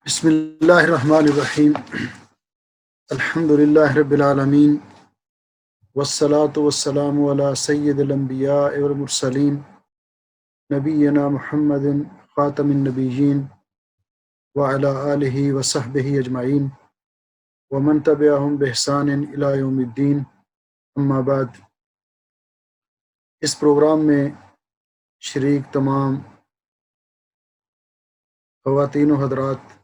بسم اللہ الرحمن الرحیم الحمد للہ رب العالمین والصلاة والسلام علی سید الانبیاء والمرسلین نبینا محمد خاتم النبیین وعلی آلہ وصحبہ اجمعین ومن تبعہم بإحسان الی یوم الدین اما بعد۔ اس پروگرام میں شریک تمام خواتین و حضرات،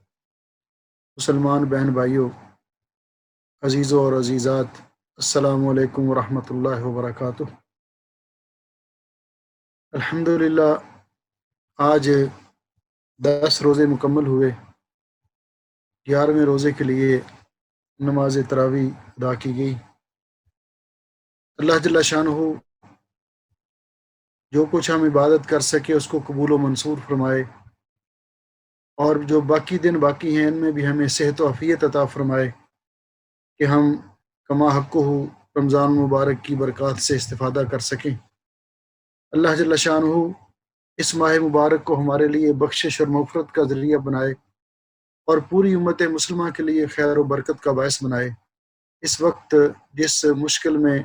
مسلمان بہن بھائیوں، عزیزوں اور عزیزات، السلام علیکم ورحمۃ اللہ وبرکاتہ۔ الحمدللہ آج 10 روزے مکمل ہوئے۔ 11ویں روزے کے لیے نماز تراویح ادا کی گئی۔ اللہ جل شانہ جو کچھ ہم عبادت کر سکے اس کو قبول و منظور فرمائے، اور جو باقی دن باقی ہیں ان میں بھی ہمیں صحت و عافیت عطا فرمائے کہ ہم کما حق ہو رمضان مبارک کی برکات سے استفادہ کر سکیں۔ اللہ جل شانہ اس ماہ مبارک کو ہمارے لیے بخشش اور مغفرت کا ذریعہ بنائے اور پوری امت مسلمہ کے لیے خیر و برکت کا باعث بنائے۔ اس وقت جس مشکل میں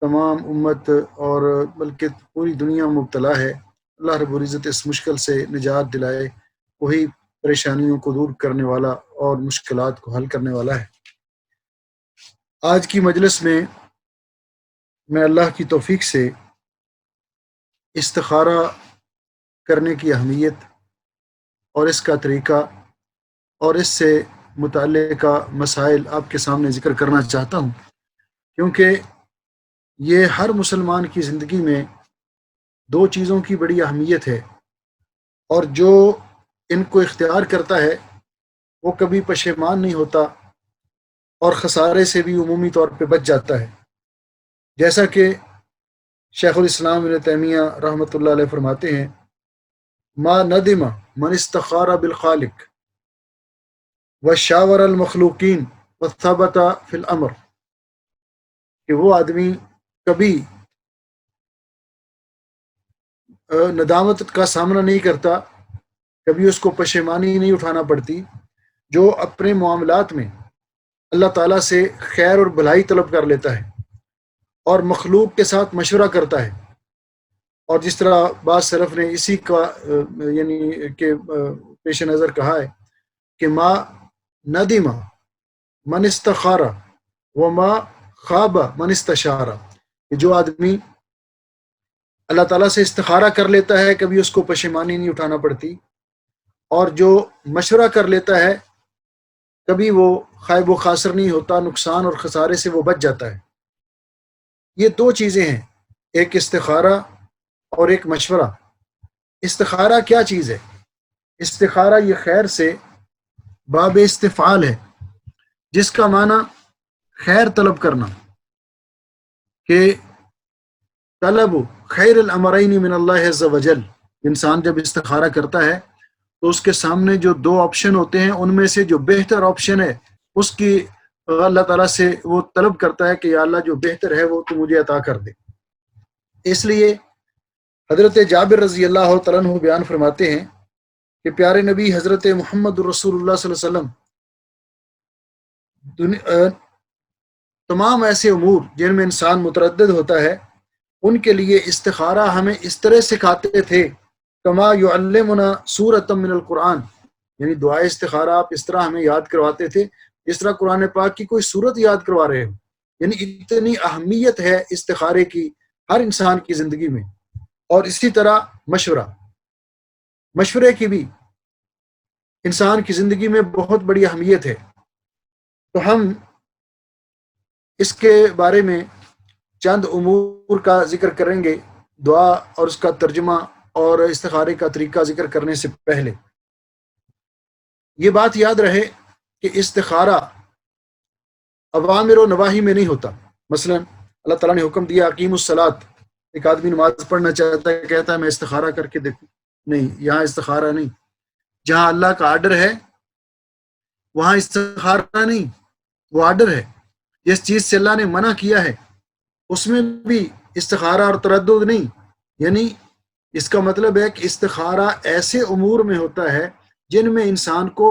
تمام امت اور بلکہ پوری دنیا مبتلا ہے، اللہ رب العزت اس مشکل سے نجات دلائے۔ وہی پریشانیوں کو دور کرنے والا اور مشکلات کو حل کرنے والا ہے۔ آج کی مجلس میں میں اللہ کی توفیق سے استخارہ کرنے کی اہمیت اور اس کا طریقہ اور اس سے متعلقہ مسائل آپ کے سامنے ذکر کرنا چاہتا ہوں، کیونکہ یہ ہر مسلمان کی زندگی میں 2 چیزوں کی بڑی اہمیت ہے، اور جو ان کو اختیار کرتا ہے وہ کبھی پشیمان نہیں ہوتا اور خسارے سے بھی عمومی طور پہ بچ جاتا ہے۔ جیسا کہ شیخ الاسلام ابن تیمیہ رحمۃ اللہ علیہ فرماتے ہیں، ما ندم من استخار بالخالق وشاور المخلوقین وثبت فی الامر، کہ وہ آدمی کبھی ندامت کا سامنا نہیں کرتا، کبھی اس کو پشیمانی نہیں اٹھانا پڑتی، جو اپنے معاملات میں اللہ تعالیٰ سے خیر اور بھلائی طلب کر لیتا ہے اور مخلوق کے ساتھ مشورہ کرتا ہے۔ اور جس طرح بعض سلف نے اسی کا یعنی کہ پیش نظر کہا ہے کہ ما ندم من استخار وما خواب من استشار، کہ جو آدمی اللہ تعالیٰ سے استخارہ کر لیتا ہے کبھی اس کو پشیمانی نہیں اٹھانا پڑتی، اور جو مشورہ کر لیتا ہے کبھی وہ خائب و خاسر نہیں ہوتا، نقصان اور خسارے سے وہ بچ جاتا ہے۔ یہ 2 چیزیں ہیں، ایک استخارہ اور ایک مشورہ۔ استخارہ کیا چیز ہے؟ استخارہ یہ خیر سے باب استفعال ہے، جس کا معنی خیر طلب کرنا، کہ طلب خیر الامرین من اللہ عز وجل۔ انسان جب استخارہ کرتا ہے تو اس کے سامنے جو 2 آپشن ہوتے ہیں ان میں سے جو بہتر آپشن ہے اس کی اللہ تعالیٰ سے وہ طلب کرتا ہے کہ یا اللہ جو بہتر ہے وہ تو مجھے عطا کر دے۔ اس لیے حضرت جابر رضی اللہ تعالیٰ عنہ بیان فرماتے ہیں کہ پیارے نبی حضرت محمد رسول اللہ صلی اللہ علیہ وسلم تمام ایسے امور جن میں انسان متردد ہوتا ہے ان کے لیے استخارہ ہمیں اس طرح سکھاتے تھے، کما یعلمنا سورۃ من القرآن، یعنی دعائے استخارہ آپ اس طرح ہمیں یاد کرواتے تھے جس طرح قرآن پاک کی کوئی سورت یاد کروا رہے ہو۔ یعنی اتنی اہمیت ہے استخارے کی ہر انسان کی زندگی میں۔ اور اسی طرح مشورے کی بھی انسان کی زندگی میں بہت بڑی اہمیت ہے۔ تو ہم اس کے بارے میں چند امور کا ذکر کریں گے، دعا اور اس کا ترجمہ اور استخارے کا طریقہ ذکر کرنے سے پہلے یہ بات یاد رہے کہ استخارہ اوامر و نواہی میں نہیں ہوتا۔ مثلا اللہ تعالیٰ نے حکم دیا اقیم الصلاۃ، ایک آدمی نماز پڑھنا چاہتا ہے، کہتا ہے میں استخارہ کر کے دیکھوں، نہیں، یہاں استخارہ نہیں۔ جہاں اللہ کا آرڈر ہے وہاں استخارہ نہیں، وہ آرڈر ہے۔ جس چیز سے اللہ نے منع کیا ہے اس میں بھی استخارہ اور تردد نہیں۔ یعنی اس کا مطلب ہے کہ استخارہ ایسے امور میں ہوتا ہے جن میں انسان کو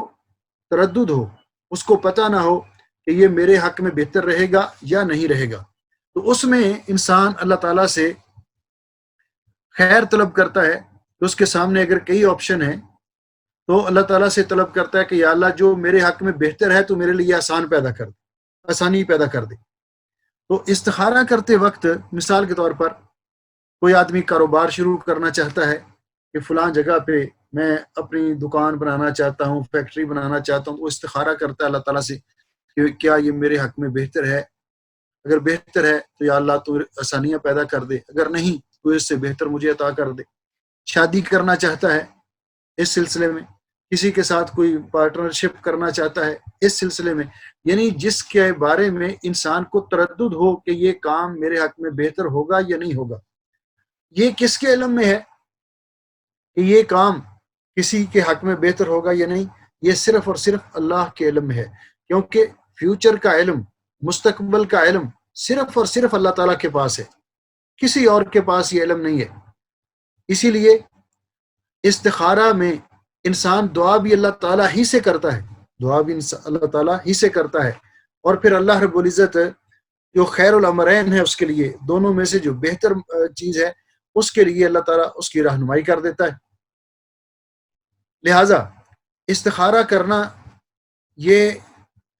تردد ہو، اس کو پتہ نہ ہو کہ یہ میرے حق میں بہتر رہے گا یا نہیں رہے گا، تو اس میں انسان اللہ تعالیٰ سے خیر طلب کرتا ہے. تو اس کے سامنے اگر کئی آپشن ہیں تو اللہ تعالیٰ سے طلب کرتا ہے کہ یا اللہ جو میرے حق میں بہتر ہے تو میرے لیے آسانی پیدا کر دے. تو استخارہ کرتے وقت مثال کے طور پر کوئی آدمی کاروبار شروع کرنا چاہتا ہے کہ فلاں جگہ پہ میں اپنی دکان بنانا چاہتا ہوں، فیکٹری بنانا چاہتا ہوں، وہ استخارہ کرتا ہے اللہ تعالیٰ سے کہ کیا یہ میرے حق میں بہتر ہے. اگر بہتر ہے تو یا اللہ تو آسانیاں پیدا کر دے، اگر نہیں تو اس سے بہتر مجھے عطا کر دے. شادی کرنا چاہتا ہے اس سلسلے میں، کسی کے ساتھ کوئی پارٹنرشپ کرنا چاہتا ہے اس سلسلے میں، یعنی جس کے بارے میں انسان کو تردد ہو کہ یہ کام میرے حق میں بہتر ہوگا یا نہیں ہوگا. یہ کس کے علم میں ہے کہ یہ کام کسی کے حق میں بہتر ہوگا یا نہیں؟ یہ صرف اور صرف اللہ کے علم میں ہے، کیونکہ فیوچر کا علم، مستقبل کا علم صرف اور صرف اللہ تعالیٰ کے پاس ہے، کسی اور کے پاس یہ علم نہیں ہے. اسی لیے استخارہ میں انسان دعا بھی اللہ تعالیٰ ہی سے کرتا ہے، اللہ تعالیٰ ہی سے کرتا ہے، اور پھر اللہ رب العزت جو خیر الامرین ہے اس کے لیے، دونوں میں سے جو بہتر چیز ہے اس کے لیے اللہ تعالیٰ اس کی رہنمائی کر دیتا ہے. لہٰذا استخارہ کرنا یہ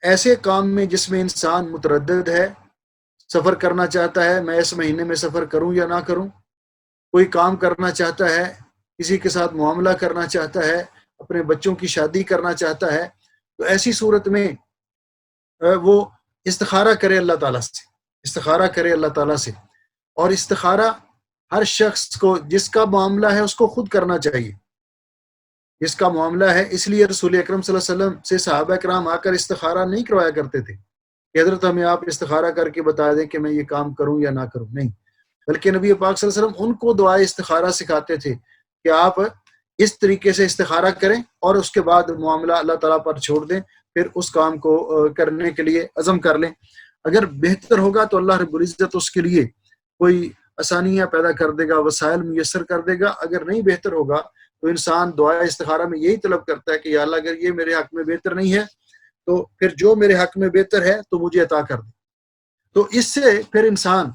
ایسے کام میں جس میں انسان متردد ہے، سفر کرنا چاہتا ہے میں اس مہینے میں سفر کروں یا نہ کروں، کوئی کام کرنا چاہتا ہے، کسی کے ساتھ معاملہ کرنا چاہتا ہے، اپنے بچوں کی شادی کرنا چاہتا ہے، تو ایسی صورت میں وہ استخارہ کرے اللہ تعالیٰ سے. اور استخارہ ہر شخص کو جس کا معاملہ ہے اس کو خود کرنا چاہیے، جس کا معاملہ ہے. اس لیے رسول اکرم صلی اللہ علیہ وسلم سے صحابہ کرام آ کر استخارہ نہیں کروایا کرتے تھے کہ حضرت ہمیں آپ استخارہ کر کے بتا دیں کہ میں یہ کام کروں یا نہ کروں، نہیں، بلکہ نبی پاک صلی اللہ علیہ وسلم ان کو دعائے استخارہ سکھاتے تھے کہ آپ اس طریقے سے استخارہ کریں اور اس کے بعد معاملہ اللہ تعالیٰ پر چھوڑ دیں، پھر اس کام کو کرنے کے لیے عزم کر لیں. اگر بہتر ہوگا تو اللہ رب العزت اس کے لیے کوئی آسانیاں پیدا کر دے گا، وسائل میسر کر دے گا. اگر نہیں بہتر ہوگا تو انسان دعائے استخارہ میں یہی طلب کرتا ہے کہ یا اللہ اگر یہ میرے حق میں بہتر نہیں ہے تو پھر جو میرے حق میں بہتر ہے تو مجھے عطا کر دے. تو اس سے پھر انسان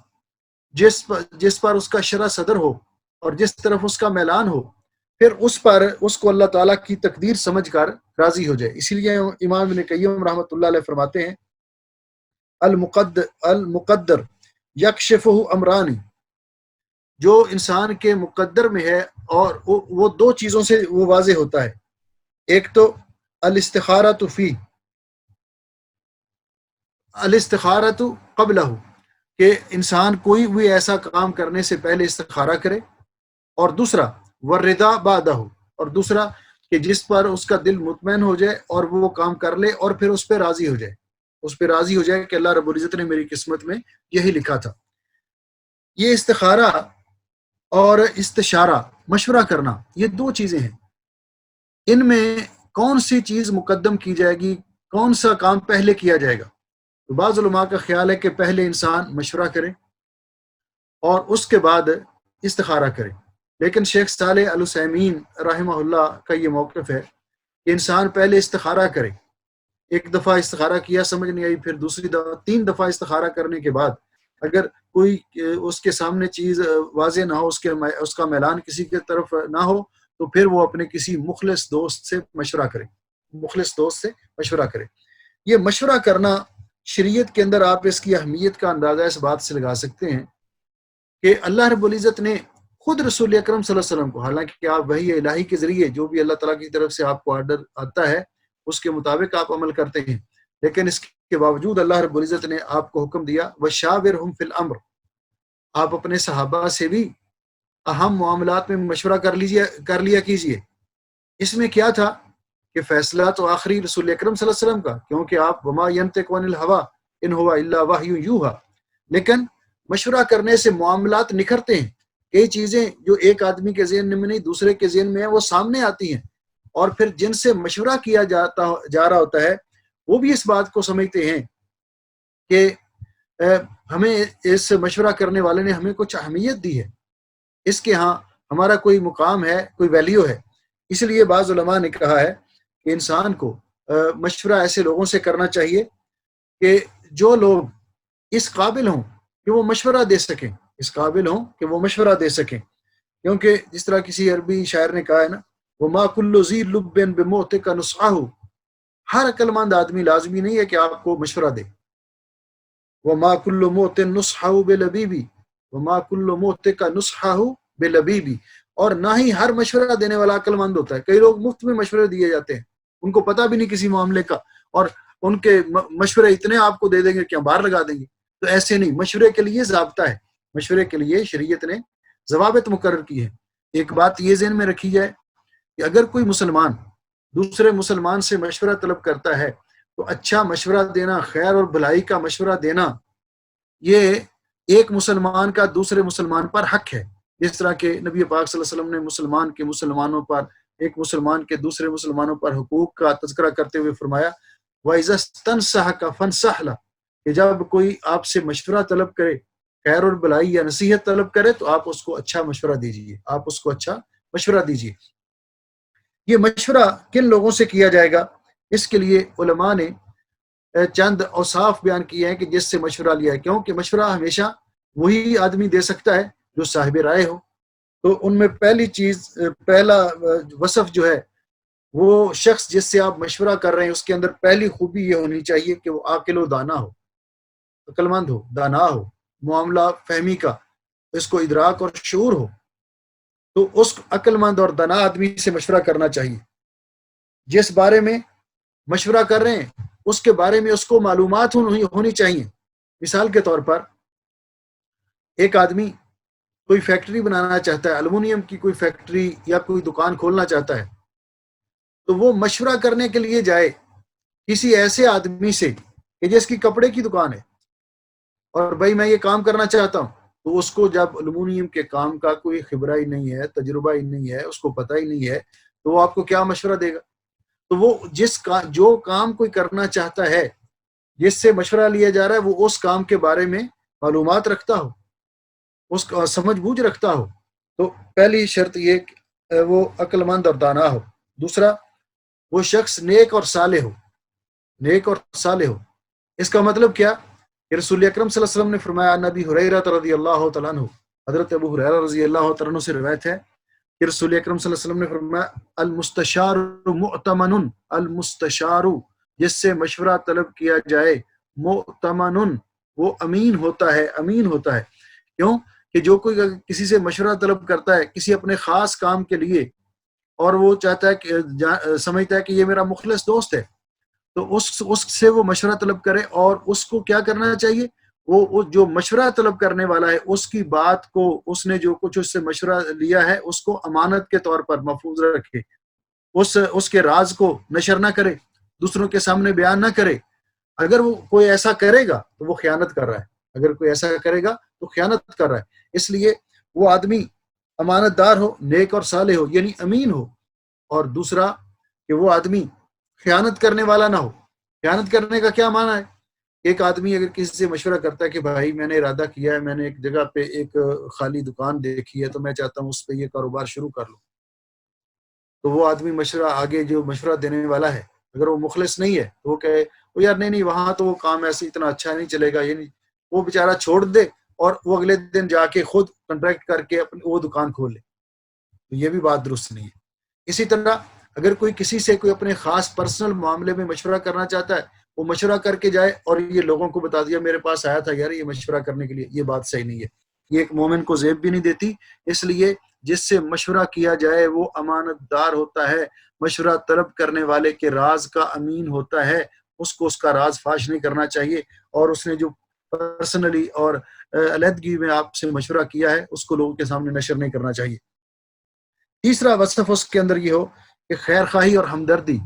جس پر اس کا شرح صدر ہو اور جس طرف اس کا میلان ہو، پھر اس کو اللہ تعالیٰ کی تقدیر سمجھ کر راضی ہو جائے. اسی لیے امام ابن قیم رحمۃ اللہ علیہ فرماتے ہیں المقدر یکشفہ امرانی، جو انسان کے مقدر میں ہے اور وہ دو چیزوں سے وہ واضح ہوتا ہے. ایک تو الاستخارۃ فی، الاستخارۃ قبلہ، کہ انسان کوئی بھی ایسا کام کرنے سے پہلے استخارہ کرے، اور دوسرا والرضا بعدہ، اور دوسرا کہ جس پر اس کا دل مطمئن ہو جائے اور وہ کام کر لے اور پھر اس پہ راضی ہو جائے کہ اللہ رب العزت نے میری قسمت میں یہی لکھا تھا. یہ استخارہ اور استشارہ، مشورہ کرنا، یہ دو چیزیں ہیں. ان میں کون سی چیز مقدم کی جائے گی، کون سا کام پہلے کیا جائے گا؟ تو بعض علماء کا خیال ہے کہ پہلے انسان مشورہ کرے اور اس کے بعد استخارہ کرے. لیکن شیخ صالح العثیمین رحمہ اللہ کا یہ موقف ہے کہ انسان پہلے استخارہ کرے. ایک دفعہ استخارہ کیا، سمجھ نہیں آئی، پھر دوسری دفعہ، 3 دفعہ استخارہ کرنے کے بعد اگر کوئی اس کے سامنے چیز واضح نہ ہو، اس کا میلان کسی کی طرف نہ ہو، تو پھر وہ اپنے کسی مخلص دوست سے مشورہ کرے. یہ مشورہ کرنا شریعت کے اندر آپ اس کی اہمیت کا اندازہ اس بات سے لگا سکتے ہیں کہ اللہ رب العزت نے خود رسول اکرم صلی اللہ علیہ وسلم کو، حالانکہ آپ وحی الہی کے ذریعے جو بھی اللہ تعالیٰ کی طرف سے آپ کو آرڈر آتا ہے اس کے مطابق آپ عمل کرتے ہیں، لیکن اس کے باوجود اللہ رب العزت نے آپ کو حکم دیا وَشَاوِرْهُمْ فِي الْأَمْرِ، آپ اپنے صحابہ سے بھی اہم معاملات میں مشورہ کر لیا کیجئے. اس میں کیا تھا کہ فیصلہ تو آخری رسول اکرم صلی اللہ علیہ وسلم کا، کیونکہ آپ وما ينطق عن الهوى ان هو الا وحی یوحی، لیکن مشورہ کرنے سے معاملات نکھرتے ہیں. کئی چیزیں جو ایک آدمی کے ذہن میں نہیں دوسرے کے ذہن میں ہیں وہ سامنے آتی ہیں، اور پھر جن سے مشورہ کیا جا رہا ہوتا ہے وہ بھی اس بات کو سمجھتے ہیں کہ ہمیں اس مشورہ کرنے والے نے ہمیں کچھ اہمیت دی ہے، اس کے ہاں ہمارا کوئی مقام ہے، کوئی ویلیو ہے. اس لیے بعض علماء نے کہا ہے کہ انسان کو مشورہ ایسے لوگوں سے کرنا چاہیے کہ جو لوگ اس قابل ہوں کہ وہ مشورہ دے سکیں، اس قابل ہوں کہ وہ مشورہ دے سکیں، کیونکہ جس طرح کسی عربی شاعر نے کہا ہے نا، وَمَا كُلُّ ذِي لُبٍّ بِمُعْتِكَ نُصْحَهُ، ہر عقل مند آدمی لازمی نہیں ہے کہ آپ کو مشورہ دے۔ وَمَا كُلُّ مُعْتٍ نُصْحَهُ بِلَبِيبٍ، وَمَا كُلُّ مُعْتِكَ نُصْحَهُ بِلَبِيبٍ، اور نہ ہی ہر مشورہ دینے والا عقل مند ہوتا ہے۔ کئی لوگ مفت میں مشورے دیے جاتے ہیں، ان کو پتہ بھی نہیں کسی معاملے کا، اور ان کے مشورے اتنے آپ کو دے دیں گے کہ ہم باہر لگا دیں گے۔ تو ایسے نہیں، مشورے کے لیے ضابطہ ہے، مشورے کے لیے شریعت نے ضوابط مقرر کی ہے۔ ایک بات یہ ذہن میں رکھی جائے کہ اگر کوئی مسلمان دوسرے مسلمان سے مشورہ طلب کرتا ہے تو اچھا مشورہ دینا، خیر اور بھلائی کا مشورہ دینا، یہ ایک مسلمان کا دوسرے مسلمان پر حق ہے۔ جس طرح کہ نبی پاک صلی اللہ علیہ وسلم نے مسلمان کے مسلمانوں پر، ایک مسلمان کے دوسرے مسلمانوں پر حقوق کا تذکرہ کرتے ہوئے فرمایا وَإِذَا اسْتَنصَحَكَ فَانصَحْ لَهُ، کہ جب کوئی آپ سے مشورہ طلب کرے، خیر اور بھلائی یا نصیحت طلب کرے، تو آپ اس کو اچھا مشورہ دیجیے، آپ اس کو اچھا مشورہ دیجیے۔ یہ مشورہ کن لوگوں سے کیا جائے گا، اس کے لیے علماء نے چند اوصاف بیان کیے ہیں کہ جس سے مشورہ لیا ہے، کیونکہ مشورہ ہمیشہ وہی آدمی دے سکتا ہے جو صاحب رائے ہو۔ تو ان میں پہلا وصف جو ہے، وہ شخص جس سے آپ مشورہ کر رہے ہیں اس کے اندر پہلی خوبی یہ ہونی چاہیے کہ وہ عاقل و دانا ہو، عقل مند ہو، دانا ہو، معاملہ فہمی کا اس کو ادراک اور شعور ہو۔ تو اس عقل مند اور دانا آدمی سے مشورہ کرنا چاہیے۔ جس بارے میں مشورہ کر رہے ہیں اس کے بارے میں اس کو معلومات ہونی چاہیے۔ مثال کے طور پر ایک آدمی کوئی فیکٹری بنانا چاہتا ہے، الومینیم کی کوئی فیکٹری یا کوئی دکان کھولنا چاہتا ہے، تو وہ مشورہ کرنے کے لیے جائے کسی ایسے آدمی سے کہ جس کی کپڑے کی دکان ہے، اور بھائی میں یہ کام کرنا چاہتا ہوں، تو اس کو جب الومینیم کے کام کا کوئی خبرہ ہی نہیں ہے، تجربہ ہی نہیں ہے، اس کو پتہ ہی نہیں ہے، تو وہ آپ کو کیا مشورہ دے گا؟ تو وہ جو کام کوئی کرنا چاہتا ہے، جس سے مشورہ لیا جا رہا ہے، وہ اس کام کے بارے میں معلومات رکھتا ہو، اس کا سمجھ بوجھ رکھتا ہو۔ تو پہلی شرط یہ کہ وہ عقل مند اور دانا ہو۔ دوسرا، وہ شخص نیک اور صالح ہو، نیک اور صالح ہو۔ اس کا مطلب کیا کہ رسول اکرم صلی اللہ علیہ وسلم نے فرمایا، نبی ہریرہ رضی اللہ تعالیٰ عنہ، حضرت ابو ہریرہ رضی اللہ تعالیٰ عنہ سے روایت ہے کہ رسول اکرم صلی اللہ علیہ وسلم نے فرمایا، المستشار مؤتمن، المستشار جس سے مشورہ طلب کیا جائے، مؤتمن وہ امین ہوتا ہے، امین ہوتا ہے۔ کیوں کہ جو کوئی کسی سے مشورہ طلب کرتا ہے کسی اپنے خاص کام کے لیے، اور وہ چاہتا ہے کہ سمجھتا ہے کہ یہ میرا مخلص دوست ہے، تو اس سے وہ مشورہ طلب کرے، اور اس کو کیا کرنا چاہیے، وہ جو مشورہ طلب کرنے والا ہے اس کی بات کو، اس نے جو کچھ اس سے مشورہ لیا ہے اس کو امانت کے طور پر محفوظ رکھے، اس کے راز کو نشر نہ کرے، دوسروں کے سامنے بیان نہ کرے۔ اگر وہ کوئی ایسا کرے گا تو وہ خیانت کر رہا ہے، اگر کوئی ایسا کرے گا تو خیانت کر رہا ہے۔ اس لیے وہ آدمی امانت دار ہو، نیک اور صالح ہو، یعنی امین ہو۔ اور دوسرا کہ وہ آدمی خیانت کرنے والا نہ ہو۔ خیانت کرنے کا کیا معنی ہے؟ ایک آدمی اگر کسی سے مشورہ کرتا ہے کہ بھائی میں نے ارادہ کیا ہے، میں نے ایک جگہ پہ ایک خالی دکان دیکھی ہے، تو میں چاہتا ہوں اس پہ یہ کاروبار شروع کر لوں، تو وہ آدمی مشورہ آگے جو مشورہ دینے والا ہے اگر وہ مخلص نہیں ہے تو وہ کہے وہ یار نہیں وہاں تو وہ کام ایسے اتنا اچھا نہیں چلے گا، یہ نہیں، وہ بیچارہ چھوڑ دے اور وہ اگلے دن جا کے خود کنٹریکٹ کر کے وہ دکان کھول لے، تو یہ بھی بات درست نہیں ہے۔ اسی طرح اگر کوئی کسی سے کوئی اپنے خاص پرسنل معاملے میں مشورہ کرنا چاہتا ہے، وہ مشورہ کر کے جائے اور یہ لوگوں کو بتا دیا میرے پاس آیا تھا یار یہ مشورہ کرنے کے لیے، یہ بات صحیح نہیں ہے، یہ ایک مومن کو زیب بھی نہیں دیتی۔ اس لیے جس سے مشورہ کیا جائے وہ امانت دار ہوتا ہے، مشورہ طلب کرنے والے کے راز کا امین ہوتا ہے، اس کو اس کا راز فاش نہیں کرنا چاہیے، اور اس نے جو پرسنلی اور علیحدگی میں آپ سے مشورہ کیا ہے اس کو لوگوں کے سامنے نشر نہیں کرنا چاہیے۔ تیسرا وصف اس کے اندر یہ ہو کہ خیر خواہی اور ہمدردی،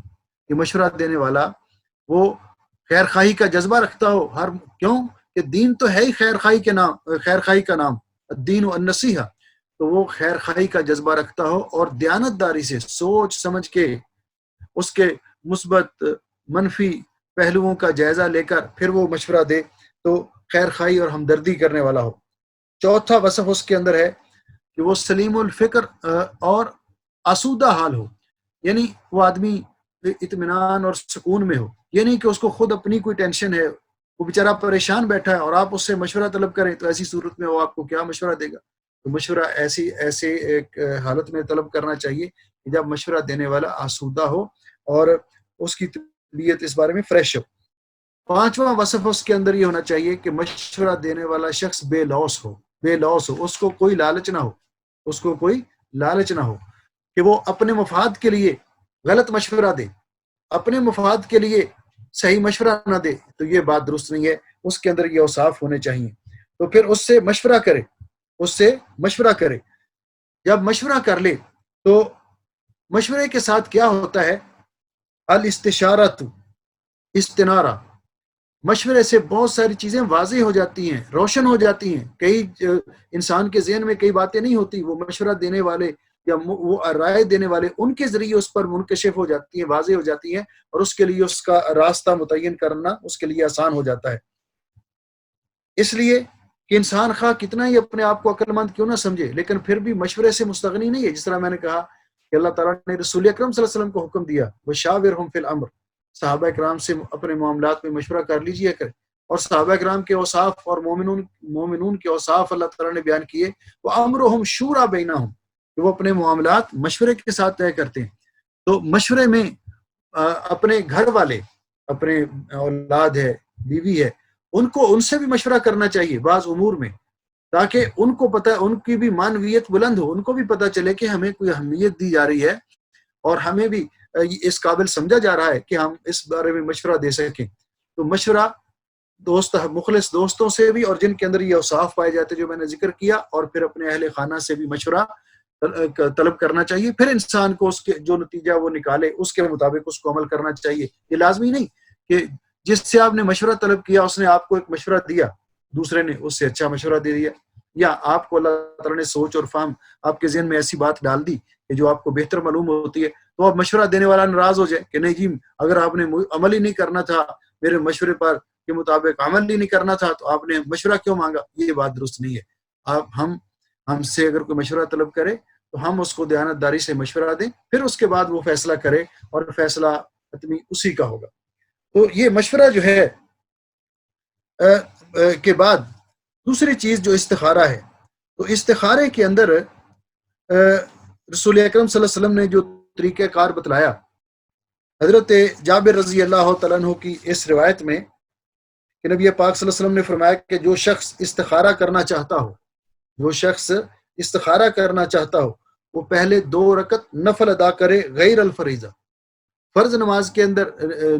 یہ مشورہ دینے والا وہ خیر خواہی کا جذبہ رکھتا ہو، کیوں کہ دین تو ہے ہی خیر خواہی کا نام، الدین و النصیحہ، تو وہ خیر خواہی کا جذبہ رکھتا ہو اور دیانت داری سے سوچ سمجھ کے اس کے مثبت منفی پہلوؤں کا جائزہ لے کر پھر وہ مشورہ دے، تو خیر خواہی اور ہمدردی کرنے والا ہو۔ چوتھا وصف اس کے اندر ہے کہ وہ سلیم الفکر اور آسودہ حال ہو، یعنی وہ آدمی اطمینان اور سکون میں ہو. یہ نہیں کہ اس کو خود اپنی کوئی ٹینشن ہے، وہ بیچارہ پریشان بیٹھا ہے اور آپ اس سے مشورہ طلب کریں، تو ایسی صورت میں وہ آپ کو کیا مشورہ دے گا؟ تو مشورہ ایسے ایک حالت میں طلب کرنا چاہیے کہ جب مشورہ دینے والا آسودہ ہو اور اس کی طبیعت اس بارے میں فریش ہو. پانچواں وصف اس کے اندر یہ ہونا چاہیے کہ مشورہ دینے والا شخص بے لوث ہو. اس کو کوئی لالچ نہ ہو، کہ وہ اپنے مفاد کے لیے غلط مشورہ دے، اپنے مفاد کے لیے صحیح مشورہ نہ دے. تو یہ بات درست نہیں ہے. اس کے اندر یہ اوصاف ہونے چاہیے. تو پھر اس سے مشورہ کرے. جب مشورہ کر لے تو مشورے کے ساتھ کیا ہوتا ہے؟ الاستشارۃ استنارہ. مشورے سے بہت ساری چیزیں واضح ہو جاتی ہیں، روشن ہو جاتی ہیں. کئی انسان کے ذہن میں کئی باتیں نہیں ہوتی، وہ مشورہ دینے والے یا وہ رائے دینے والے ان کے ذریعے اس پر منکشف ہو جاتی ہیں، واضح ہو جاتی ہیں، اور اس کے لیے اس کا راستہ متعین کرنا اس کے لیے آسان ہو جاتا ہے. اس لیے کہ انسان خواہ کتنا ہی اپنے آپ کو عقل مند کیوں نہ سمجھے، لیکن پھر بھی مشورے سے مستغنی نہیں ہے. جس طرح میں نے کہا کہ اللہ تعالیٰ نے رسول اکرم صلی اللہ علیہ وسلم کو حکم دیا وشاورہم فی الامر، صحابہ کرام سے اپنے معاملات میں مشورہ کر لیجئے کرے. اور صحابہ کرام کے اوصاف اور مومنون کے اوصاف اللہ تعالیٰ نے بیان کیے. وامرہم شورا بینہم، کہ وہ اپنے معاملات مشورے کے ساتھ طے کرتے ہیں. تو مشورے میں اپنے گھر والے، اپنے اولاد ہے، بیوی ہے، ان سے بھی مشورہ کرنا چاہیے بعض امور میں، تاکہ ان کو پتہ، ان کی بھی معنویت بلند ہو، ان کو بھی پتہ چلے کہ ہمیں کوئی اہمیت دی جا رہی ہے اور ہمیں بھی اس قابل سمجھا جا رہا ہے کہ ہم اس بارے میں مشورہ دے سکیں. تو مشورہ مخلص دوستوں سے بھی، اور جن کے اندر یہ اوصاف پائے جاتے جو میں نے ذکر کیا، اور پھر اپنے اہل خانہ سے بھی مشورہ طلب کرنا چاہیے. پھر انسان کو اس کے جو نتیجہ وہ نکالے اس کے مطابق اس کو عمل کرنا چاہیے. یہ لازمی نہیں کہ جس سے آپ نے مشورہ طلب کیا اس نے آپ کو ایک مشورہ دیا، دوسرے نے اس سے اچھا مشورہ دے دیا، یا آپ کو اللہ تعالیٰ نے سوچ اور فہم آپ کے ذہن میں ایسی بات ڈال دی کہ جو آپ کو بہتر معلوم ہوتی ہے، تو اب مشورہ دینے والا ناراض ہو جائے کہ نہیں جی، اگر آپ نے عمل ہی نہیں کرنا تھا، میرے مشورے پر کے مطابق عمل ہی نہیں کرنا تھا، تو آپ نے مشورہ کیوں مانگا؟ یہ بات درست نہیں ہے. ہم سے اگر کوئی مشورہ طلب کرے تو ہم اس کو دیانتداری سے مشورہ دیں، پھر اس کے بعد وہ فیصلہ کرے، اور فیصلہ حتمی اسی کا ہوگا. تو یہ مشورہ جو ہے کے بعد دوسری چیز جو استخارہ ہے، تو استخارے کے اندر رسول اکرم صلی اللہ علیہ وسلم نے جو طریقہ کار بتلایا، حضرت جابر رضی اللہ تعالیٰ عنہ کی اس روایت میں کہ نبی پاک صلی اللہ علیہ وسلم نے فرمایا کہ جو شخص استخارہ کرنا چاہتا ہو وہ پہلے 2 رکعت نفل ادا کرے غیر الفریضہ. فرض نماز کے اندر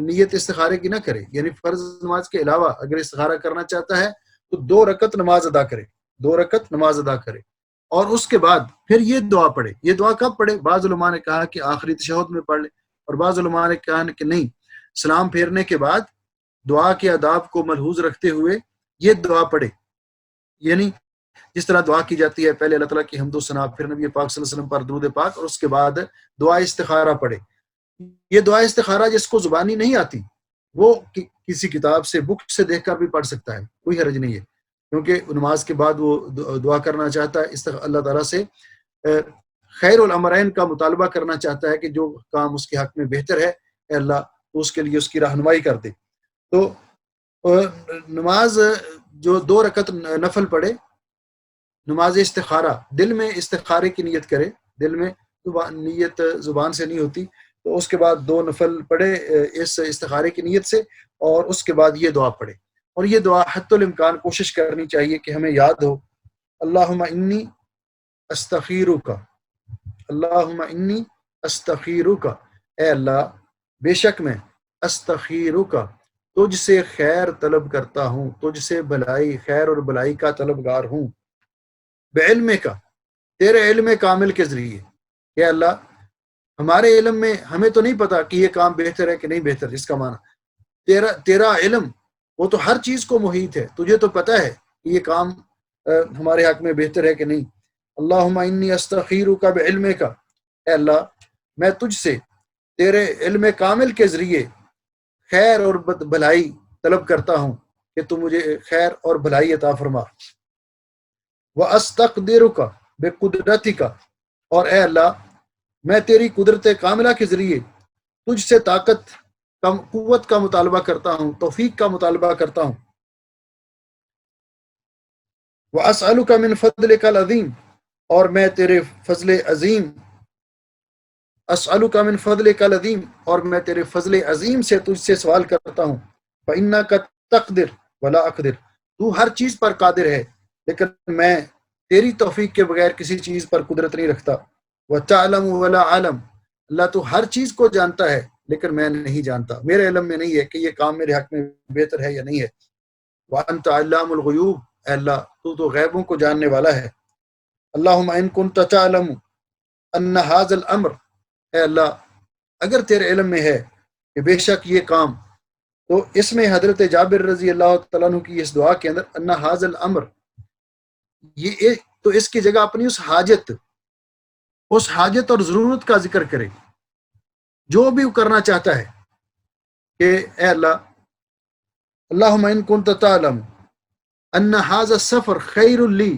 نیت استخارے کی نہ کرے، یعنی فرض نماز کے علاوہ اگر استخارہ کرنا چاہتا ہے تو 2 رکعت نماز ادا کرے. اور اس کے بعد پھر یہ دعا پڑھے. یہ دعا کب پڑھے؟ بعض علماء نے کہا کہ آخری تشہد میں پڑھ لے، اور بعض علماء نے کہا کہ نہیں، سلام پھیرنے کے بعد دعا کے آداب کو ملحوظ رکھتے ہوئے یہ دعا پڑھے. یعنی جس طرح دعا کی جاتی ہے، پہلے اللہ تعالیٰ کی حمد و ثنا، پھر نبی پاک صلی اللہ علیہ وسلم پر درود پاک، اور اس کے بعد دعا استخارہ پڑھے. یہ دعا استخارہ جس کو زبانی نہیں آتی وہ کسی کتاب سے، بک سے دیکھ کر بھی پڑھ سکتا ہے، کوئی حرج نہیں ہے، کیونکہ نماز کے بعد وہ دعا کرنا چاہتا ہے، اللہ تعالیٰ سے خیر الامرین کا مطالبہ کرنا چاہتا ہے کہ جو کام اس کے حق میں بہتر ہے، اے اللہ تو اس کے لیے اس کی رہنمائی کر دے. تو نماز جو 2 رکعت نفل پڑھے، نماز استخارہ، دل میں استخارے کی نیت کرے، دل میں نیت زبان سے نہیں ہوتی، تو اس کے بعد 2 نفل پڑھے اس استخارے کی نیت سے، اور اس کے بعد یہ دعا پڑھے. اور یہ دعا حتی الامکان کوشش کرنی چاہیے کہ ہمیں یاد ہو، اللہم انی استخیرک، اللہم انی استخیرک، اے اللہ بے شک میں استخیرک تجھ سے خیر طلب کرتا ہوں، تجھ سے بھلائی، خیر اور بھلائی کا طلبگار ہوں، بعلم کا، تیرے علم کامل کے ذریعے. اے اللہ ہمارے علم میں ہمیں تو نہیں پتا کہ یہ کام بہتر ہے کہ نہیں بہتر، اس کا معنی تیرا علم وہ تو ہر چیز کو محیط ہے، تجھے تو پتا ہے کہ یہ کام ہمارے حق میں بہتر ہے کہ نہیں. اللہم انی استخیرک بعلمک، اے اللہ میں تجھ سے تیرے علم کامل کے ذریعے خیر اور بھلائی طلب کرتا ہوں کہ تو مجھے خیر اور بھلائی عطا فرما. وَأَسْتَقْدِرُكَ بِقُدْرَتِكَ، اور اے اللہ میں تیری قدرت کاملہ کے ذریعے تجھ سے طاقت قوت کا مطالبہ کرتا ہوں، توفیق کا مطالبہ کرتا ہوں۔ وَأَسْأَلُكَ مِنْ فَضْلِكَ الْعَظِيمِ، اور میں تیرے فضل عظیم، اسألک من فضلک العظیم، اور میں تیرے فضل عظیم سے تجھ سے سوال کرتا ہوں۔ فإنک تقدر ولا اقدر، تو ہر چیز پر قادر ہے لیکن میں تیری توفیق کے بغیر کسی چیز پر قدرت نہیں رکھتا۔ وتعلم ولا اعلم، اللہ تو ہر چیز کو جانتا ہے لیکن میں نہیں جانتا، میرے علم میں نہیں ہے کہ یہ کام میرے حق میں بہتر ہے یا نہیں ہے۔ وانت علام الغیوب، اے اللہ تو غیبوں کو جاننے والا ہے۔ اللہم ان کنت تعلم ان ھذا الامر، اے اللہ اگر تیرے علم میں ہے کہ بے شک یہ کام، تو اس میں حضرت جابر رضی اللہ تعالیٰ عنہ کی اس دعا کے اندر ان ھذا الامر، یہ تو اس کی جگہ اپنی اس حاجت اور ضرورت کا ذکر کرے، جو بھی وہ کرنا چاہتا ہے کہ اے اللہ، اللہم ان کنت تعلم ان ھذا السفر خیر لی،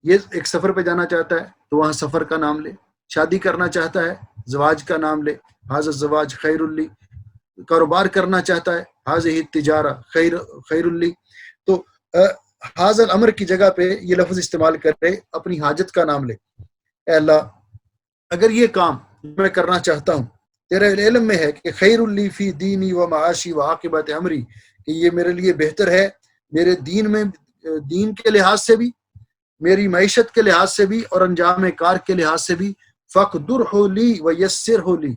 یہ ایک سفر پہ جانا چاہتا ہے تو وہاں سفر کا نام لے، شادی کرنا چاہتا ہے زواج کا نام لے، ھذا الزواج خیر لی، کاروبار کرنا چاہتا ہے ھذہ التجارہ خیر لی، تو ھذا الامر کی جگہ پہ یہ لفظ استعمال کرے، اپنی حاجت کا نام لے۔ اے اللہ اگر یہ کام میں کرنا چاہتا ہوں تیرے علم میں ہے کہ خیر لی فی دینی و معاشی و عاقبت امری، کہ یہ میرے لیے بہتر ہے میرے دین کے لحاظ سے بھی، میری معیشت کے لحاظ سے بھی، اور انجام کار کے لحاظ سے بھی، فقدرہ لی ویسرہ لی،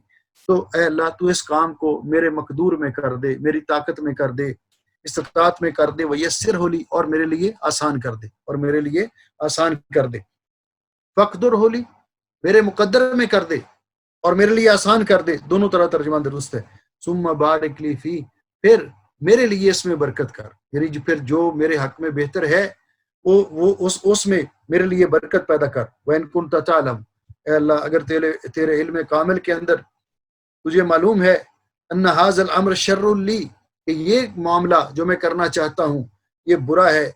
تو اے اللہ تو اس کام کو میرے مقدور میں کر دے، میری طاقت میں کر دے، استطاعت میں کر دے، ویسرہ لی، اور میرے لیے آسان کر دے، اور میرے لیے آسان کر دے۔ فقدرہ لی، میرے مقدر میں کر دے اور میرے لیے آسان کر دے، دونوں طرح ترجمہ درست ہے۔ ثم بارک لی فی، پھر میرے لیے اس میں برکت کر، یعنی پھر جو میرے حق میں بہتر ہے وہ اس میں میرے لیے برکت پیدا کر۔ وَإِن كُنتَ تَعْلَمُ، اے اللہ اگر تیرے علم کامل کے اندر تجھے معلوم ہے ان ھذا الامر شر لی، کہ یہ معاملہ جو میں کرنا چاہتا ہوں یہ برا ہے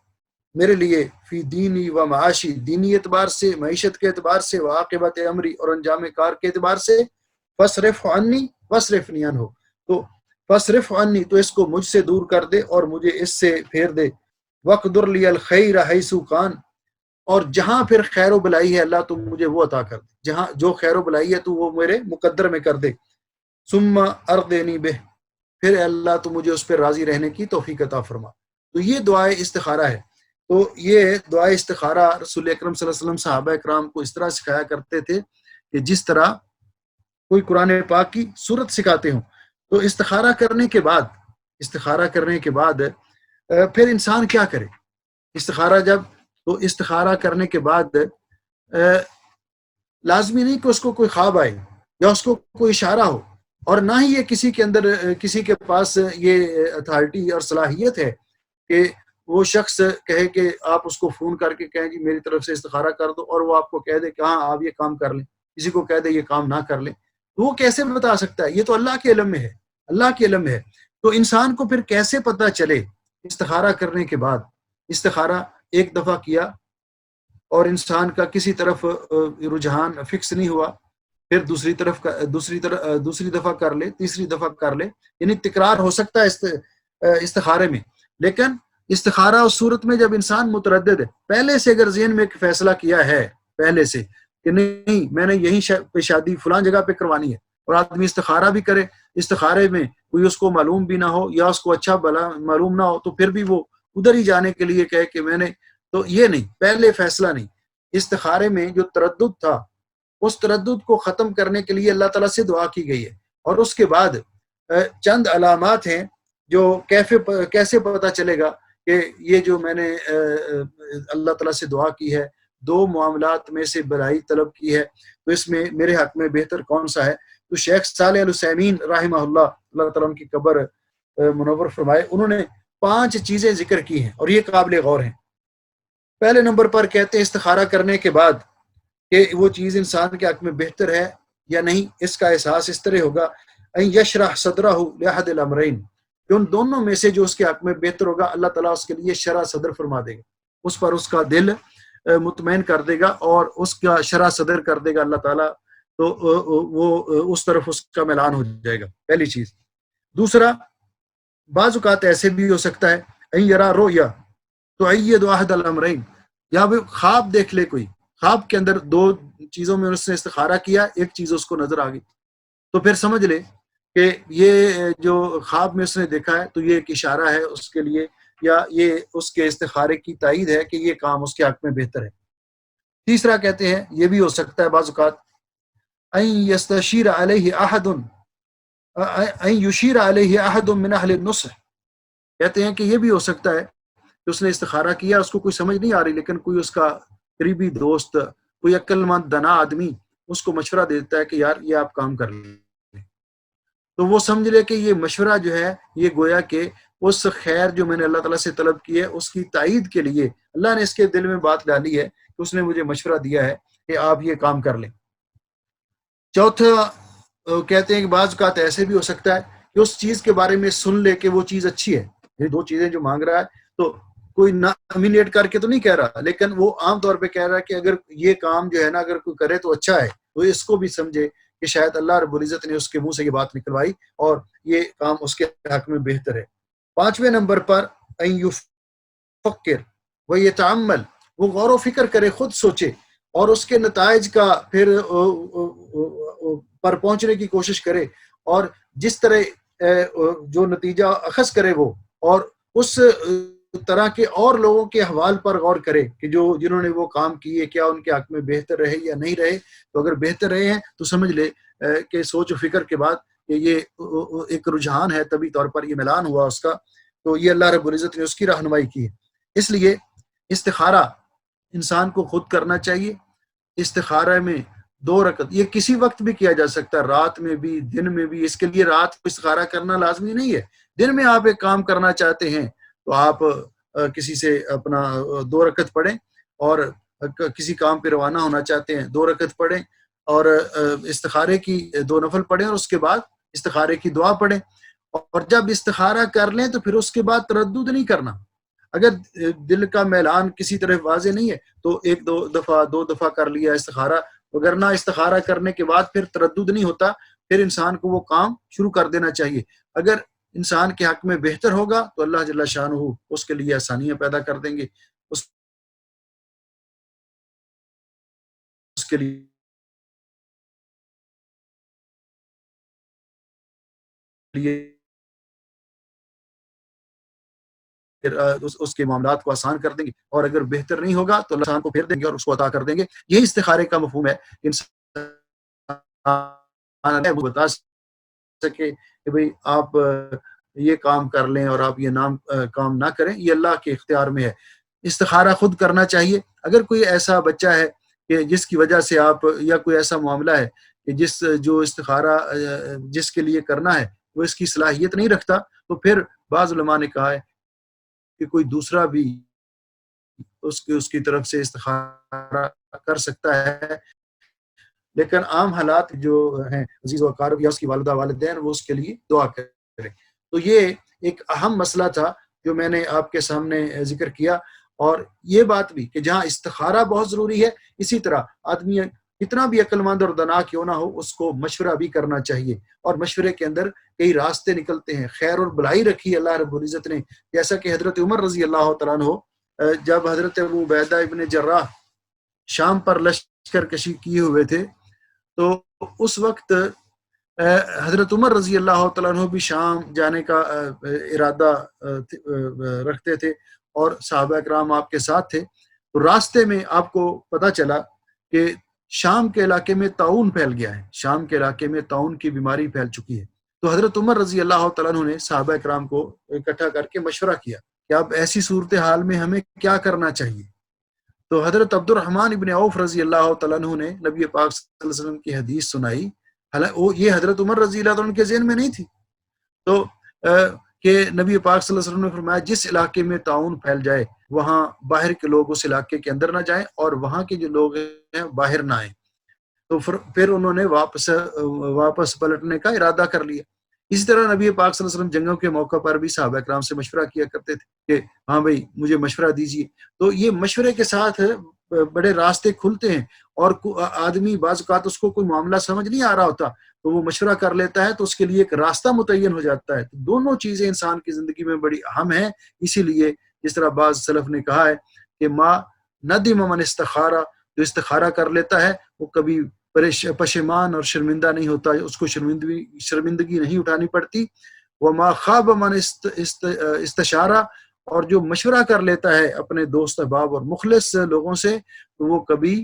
میرے لیے، فی دینی و معاشی، دینی اعتبار سے، معیشت کے اعتبار سے، وعاقبت امری، اور انجام کار کے اعتبار سے، فصرف عنی وصرفنی عنہ، تو فصرف عنی، تو اس کو مجھ سے دور کر دے اور مجھے اس سے پھیر دے۔ وقدر لی الخیر حیث کان، اور جہاں پھر خیر و بلائی ہے اللہ تو مجھے وہ عطا کر دے، جہاں جو خیر و بلائی ہے تو وہ میرے مقدر میں کر دے۔ ثم ارضنی بہ، پھر اے اللہ تو مجھے اس پہ راضی رہنے کی توفیق عطا فرما۔ تو یہ دعائے استخارہ ہے۔ تو یہ دعائے استخارہ رسول اکرم صلی اللہ علیہ وسلم صحابہ اکرام کو اس طرح سکھایا کرتے تھے کہ جس طرح کوئی قرآن پاک کی صورت سکھاتے ہوں۔ تو استخارہ کرنے کے بعد پھر انسان کیا کرے؟ استخارہ تو استخارہ کرنے کے بعد لازمی نہیں کہ اس کو کوئی خواب آئے یا اس کو کوئی اشارہ ہو، اور نہ ہی یہ کسی کے پاس یہ اتھارٹی اور صلاحیت ہے کہ وہ شخص کہے کہ آپ اس کو فون کر کے کہیں جی میری طرف سے استخارہ کر دو، اور وہ آپ کو کہہ دے کہ ہاں آپ یہ کام کر لیں، کسی کو کہہ دے یہ کام نہ کر لیں، تو وہ کیسے بتا سکتا ہے؟ یہ تو اللہ کے علم میں ہے، اللہ کے علم میں ہے۔ تو انسان کو پھر کیسے پتہ چلے استخارہ کرنے کے بعد؟ استخارہ ایک دفعہ کیا اور انسان کا کسی طرف رجحان فکس نہیں ہوا، پھر دوسری دفعہ کر لے، تیسری دفعہ کر لے، یعنی تکرار ہو سکتا ہے استخارے میں۔ لیکن استخارہ اس صورت میں جب انسان متردد ہے، پہلے سے اگر ذہن میں ایک فیصلہ کیا ہے پہلے سے کہ نہیں میں نے یہیں پہ شادی فلان جگہ پہ کروانی ہے، اور آدمی استخارہ بھی کرے، استخارے میں کوئی اس کو معلوم بھی نہ ہو یا اس کو اچھا بلا معلوم نہ ہو، تو پھر بھی وہ ادھر ہی جانے کے لیے کہے کہ میں نے، تو یہ نہیں، پہلے فیصلہ نہیں۔ استخارے میں جو تردد تھا اس تردد کو ختم کرنے کے لیے اللہ تعالیٰ سے دعا کی گئی ہے، اور اس کے بعد چند علامات ہیں جو کیسے پتہ چلے گا کہ یہ جو میں نے اللہ تعالیٰ سے دعا کی ہے، دو معاملات میں سے بھلائی طلب کی ہے، تو اس میں میرے حق میں بہتر کون سا ہے؟ تو شیخ صالح العثیمین رحمہ اللہ تعالیٰ کی قبر منور فرمائے، انہوں نے 5 چیزیں ذکر کی ہیں اور یہ قابل غور ہیں۔ پہلے نمبر پر کہتے ہیں استخارہ کرنے کے بعد کہ وہ چیز انسان کے حق میں بہتر ہے یا نہیں، اس کا احساس اس طرح ہوگا ان یشرح صدرہ لأحد الامرین، کہ ان دونوں میں سے جو اس کے حق میں بہتر ہوگا اللہ تعالیٰ اس کے لیے شرح صدر فرما دے گا، اس پر اس کا دل مطمئن کر دے گا اور اس کا شرح صدر کر دے گا اللہ تعالیٰ تو وہ اس طرف اس کا میلان ہو جائے گا، پہلی چیز۔ دوسرا، بعض اوقات ایسے بھی ہو سکتا ہے این یرا رؤیا تؤید احد الامرین، یا وہ خواب دیکھ لے، کوئی خواب کے اندر دو چیزوں میں اس نے استخارہ کیا، ایک چیز اس کو نظر آ گئی، تو پھر سمجھ لے کہ یہ جو خواب میں اس نے دیکھا ہے تو یہ ایک اشارہ ہے اس کے لیے، یا یہ اس کے استخارے کی تائید ہے کہ یہ کام اس کے حق میں بہتر ہے۔ تیسرا کہتے ہیں یہ بھی ہو سکتا ہے بعض اوقات ان یستشیر علیہ احد ان یشیر علیہ احد من اہل النصح، کہتے ہیں کہ یہ بھی ہو سکتا ہے کہ اس نے استخارہ کیا، اس کو کوئی سمجھ نہیں آ رہی، لیکن کوئی اس کا قریبی دوست، کوئی عقل مند دانا آدمی اس کو مشورہ دیتا ہے کہ یار یہ آپ کام کر لیں، تو وہ سمجھ لے کہ یہ مشورہ جو ہے یہ گویا کہ اس خیر جو میں نے اللہ تعالیٰ سے طلب کی ہے اس کی تائید کے لیے اللہ نے اس کے دل میں بات ڈالی ہے کہ اس نے مجھے مشورہ دیا ہے کہ آپ یہ کام کر لیں۔ چوتھا کہتے ہیں کہ بعض اوقات ایسے بھی ہو سکتا ہے کہ اس چیز کے بارے میں سن لے کہ وہ چیز اچھی ہے، یہ دو چیزیں جو مانگ رہا ہے تو کوئی نامینیٹ کر کے تو نہیں کہہ رہا، لیکن وہ عام طور پہ کہہ رہا ہے کہ اگر یہ کام جو ہے نا اگر کوئی کرے تو اچھا ہے، تو اس کو بھی سمجھے کہ شاید اللہ رب العزت نے اس کے منہ سے یہ بات نکلوائی اور یہ کام اس کے حق میں بہتر ہے۔ پانچویں نمبر پر ان یفکر و یتعمل، وہ غور و فکر کرے، خود سوچے اور اس کے نتائج کا پھر پر پہنچنے کی کوشش کرے، اور جس طرح جو نتیجہ اخذ کرے وہ، اور اس طرح کے اور لوگوں کے احوال پر غور کرے کہ جنہوں نے وہ کام کیے کیا ان کے حق میں بہتر رہے یا نہیں رہے، تو اگر بہتر رہے ہیں تو سمجھ لے کہ سوچ و فکر کے بعد کہ یہ ایک رجحان ہے، طبی طور پر یہ میلان ہوا اس کا، تو یہ اللہ رب العزت نے اس کی رہنمائی کی ہے۔ اس لیے استخارہ انسان کو خود کرنا چاہیے۔ استخارہ میں 2 رکعت یہ کسی وقت بھی کیا جا سکتا ہے، رات میں بھی، دن میں بھی، اس کے لیے رات کو استخارہ کرنا لازمی نہیں ہے۔ دن میں آپ ایک کام کرنا چاہتے ہیں تو آپ کسی سے اپنا 2 رکعت پڑھیں، اور کسی کام پہ روانہ ہونا چاہتے ہیں 2 رکعت پڑھیں، اور استخارے کی 2 نفل پڑھیں، اور اس کے بعد استخارے کی دعا پڑھیں، اور جب استخارہ کر لیں تو پھر اس کے بعد تردد نہیں کرنا۔ اگر دل کا میلان کسی طرح واضح نہیں ہے تو 2 دفعہ کر لیا استخارہ، وگرنہ استخارہ کرنے کے بعد پھر تردد نہیں ہوتا، پھر انسان کو وہ کام شروع کر دینا چاہیے۔ اگر انسان کے حق میں بہتر ہوگا تو اللہ جل شانہ اس کے لیے آسانیاں پیدا کر دیں گے، اس کے لیے پھر اس کے معاملات کو آسان کر دیں گے، اور اگر بہتر نہیں ہوگا تو اللہ انسان کو پھیر دیں گے اور اس کو عطا کر دیں گے۔ یہی استخارے کا مفہوم ہے، انسان بتا سکے کہ بھئی آپ یہ کام کر لیں اور آپ یہ کام نہ کریں، یہ اللہ کے اختیار میں ہے۔ استخارہ خود کرنا چاہیے۔ اگر کوئی ایسا بچہ ہے کہ جس کی وجہ سے آپ، یا کوئی ایسا معاملہ ہے کہ جو استخارہ جس کے لیے کرنا ہے وہ اس کی صلاحیت نہیں رکھتا، تو پھر بعض علماء نے کہا ہے کہ کوئی دوسرا بھی اس کی طرف سے استخارہ کر سکتا ہے، لیکن عام حالات جو ہیں عزیز و اقارب یا اس کی والدہ والدین وہ اس کے لیے دعا کریں۔ تو یہ ایک اہم مسئلہ تھا جو میں نے آپ کے سامنے ذکر کیا، اور یہ بات بھی کہ جہاں استخارہ بہت ضروری ہے، اسی طرح آدمی کتنا بھی عقل مند اور دانا کیوں نہ ہو اس کو مشورہ بھی کرنا چاہیے، اور مشورے کے اندر کئی راستے نکلتے ہیں، خیر اور بھلائی رکھی اللہ رب العزت نے، جیسا کہ حضرت عمر رضی اللہ تعالیٰ عنہ جب حضرت ابو عبیدہ ابن جراح شام پر لشکر کشی کیے ہوئے تھے، تو اس وقت حضرت عمر رضی اللہ تعالیٰ عنہ بھی شام جانے کا ارادہ رکھتے تھے، اور صحابہ اکرام آپ کے ساتھ تھے۔ تو راستے میں آپ کو پتہ چلا کہ شام کے علاقے میں طاعون پھیل گیا ہے، شام کے علاقے میں طاعون کی بیماری پھیل چکی ہے۔ تو حضرت عمر رضی اللہ تعالیٰ عنہ نے صحابہ اکرام کو اکٹھا کر کے مشورہ کیا کہ اب ایسی صورتحال میں ہمیں کیا کرنا چاہیے۔ تو حضرت عبد الرحمن ابن عوف رضی اللہ تعالیٰ عنہ نے نبی پاک صلی اللہ علیہ وسلم کی حدیث سنائی، حالانکہ یہ حضرت عمر رضی اللہ عنہ کے ذہن میں نہیں تھی، تو کہ نبی پاک صلی اللہ علیہ وسلم نے فرمایا جس علاقے میں طاعون پھیل جائے وہاں باہر کے لوگ اس علاقے کے اندر نہ جائیں، اور وہاں کے جو لوگ ہیں باہر نہ آئیں۔ تو پھر انہوں نے واپس پلٹنے کا ارادہ کر لیا۔ اسی طرح نبی پاک صلی اللہ علیہ وسلم جنگوں کے موقع پر بھی صحابہ اکرام سے مشورہ کیا کرتے تھے کہ ہاں بھائی مجھے مشورہ دیجیے۔ تو یہ مشورے کے ساتھ بڑے راستے کھلتے ہیں، اور آدمی بعض اوقات اس کو کوئی معاملہ سمجھ نہیں آ رہا ہوتا تو وہ مشورہ کر لیتا ہے، تو اس کے لیے ایک راستہ متعین ہو جاتا ہے۔ تو دونوں چیزیں انسان کی زندگی میں بڑی اہم ہیں، اسی لیے جس طرح بعض سلف نے کہا ہے کہ ما ندم من استخارہ، جو استخارہ کر لیتا ہے وہ کبھی پشیمان اور شرمندہ نہیں ہوتا، اس کو شرمندگی نہیں اٹھانی پڑتی۔ وما خواب من استشارہ، اور جو مشورہ کر لیتا ہے اپنے دوست احباب اور مخلص لوگوں سے تو وہ کبھی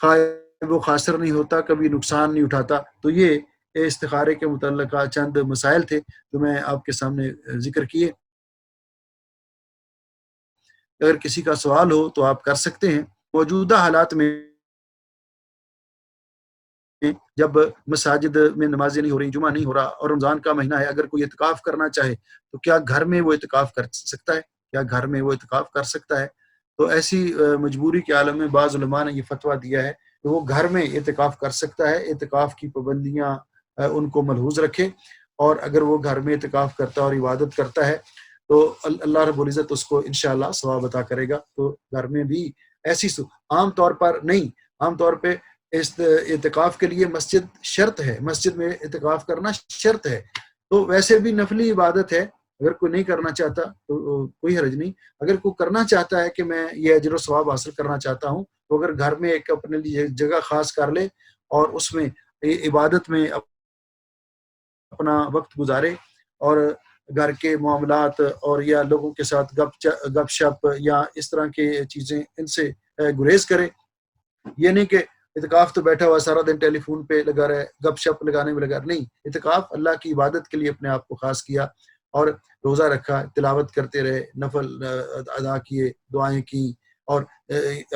خائب و خاسر نہیں ہوتا، کبھی نقصان نہیں اٹھاتا۔ تو یہ استخارے کے متعلقہ چند مسائل تھے جو میں آپ کے سامنے ذکر کیے۔ اگر کسی کا سوال ہو تو آپ کر سکتے ہیں۔ موجودہ حالات میں جب مساجد میں نمازیں نہیں ہو رہی، جمعہ نہیں ہو رہا اور رمضان کا مہینہ ہے، اگر کوئی اعتکاف کرنا چاہے تو کیا گھر میں وہ اعتکاف کر سکتا ہے؟ کیا گھر میں وہ اعتکاف کر سکتا ہے؟ تو ایسی مجبوری کے عالم میں بعض علماء نے یہ فتویٰ دیا ہے کہ وہ گھر میں اعتکاف کر سکتا ہے، اعتکاف کی پابندیاں ان کو ملحوظ رکھے، اور اگر وہ گھر میں اعتکاف کرتا ہے اور عبادت کرتا ہے تو اللہ رب العزت اس کو انشاءاللہ ثواب عطا کرے گا۔ تو گھر میں بھی ایسی عام طور پر نہیں، عام طور پہ اس اعتکاف کے لیے مسجد شرط ہے، مسجد میں اعتکاف کرنا شرط ہے۔ تو ویسے بھی نفلی عبادت ہے، اگر کوئی نہیں کرنا چاہتا تو کوئی حرج نہیں۔ اگر کوئی کرنا چاہتا ہے کہ میں یہ اجر و ثواب حاصل کرنا چاہتا ہوں تو اگر گھر میں ایک اپنے لیے جگہ خاص کر لے اور اس میں عبادت میں اپنا وقت گزارے، اور گھر کے معاملات اور یا لوگوں کے ساتھ گپ شپ یا اس طرح کی چیزیں ان سے گریز کرے۔ یہ نہیں کہ اعتکاف تو بیٹھا ہوا سارا دن ٹیلی فون پہ لگا رہے، گپ شپ لگانے میں لگا، نہیں، اعتکاف اللہ کی عبادت کے لیے اپنے آپ کو خاص کیا اور روزہ رکھا، تلاوت کرتے رہے، نفل ادا کیے، دعائیں کی، اور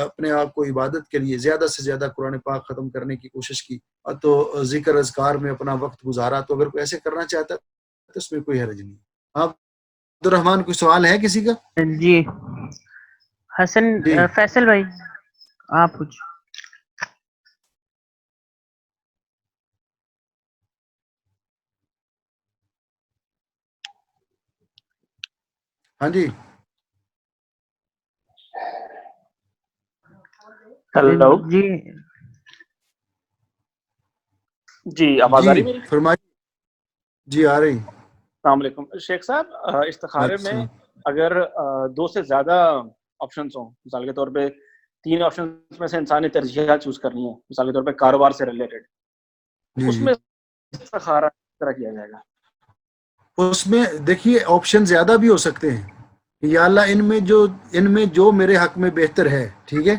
اپنے آپ کو عبادت کے لیے زیادہ سے زیادہ قرآن پاک ختم کرنے کی کوشش کی، تو ذکر اذکار میں اپنا وقت گزارا۔ تو اگر کوئی ایسے کرنا چاہتا ہے تو اس میں کوئی حرج نہیں۔ آپ عبد الرحمان کوئی سوال ہے کسی کا؟ جی حسن جی فیصل بھائی آپ کچھ؟ ہاں جی ہیلو جی جی آواز آ رہی جی میری؟ فرمائیے۔ جی آ رہی۔ السلام علیکم شیخ صاحب، استخارے میں اگر دو سے زیادہ آپشنز ہوں، مثال کے طور پہ 3 آپشنز میں سے انسان نے ترجیحات چوز کرنی ہے، مثال کے طور پہ کاروبار سے ریلیٹڈ، جی اس میں استخارہ کس طرح کیا جائے گا؟ اس میں دیکھیے آپشن زیادہ بھی ہو سکتے ہیں کہ یا اللہ ان میں جو میرے حق میں بہتر ہے، ٹھیک ہے،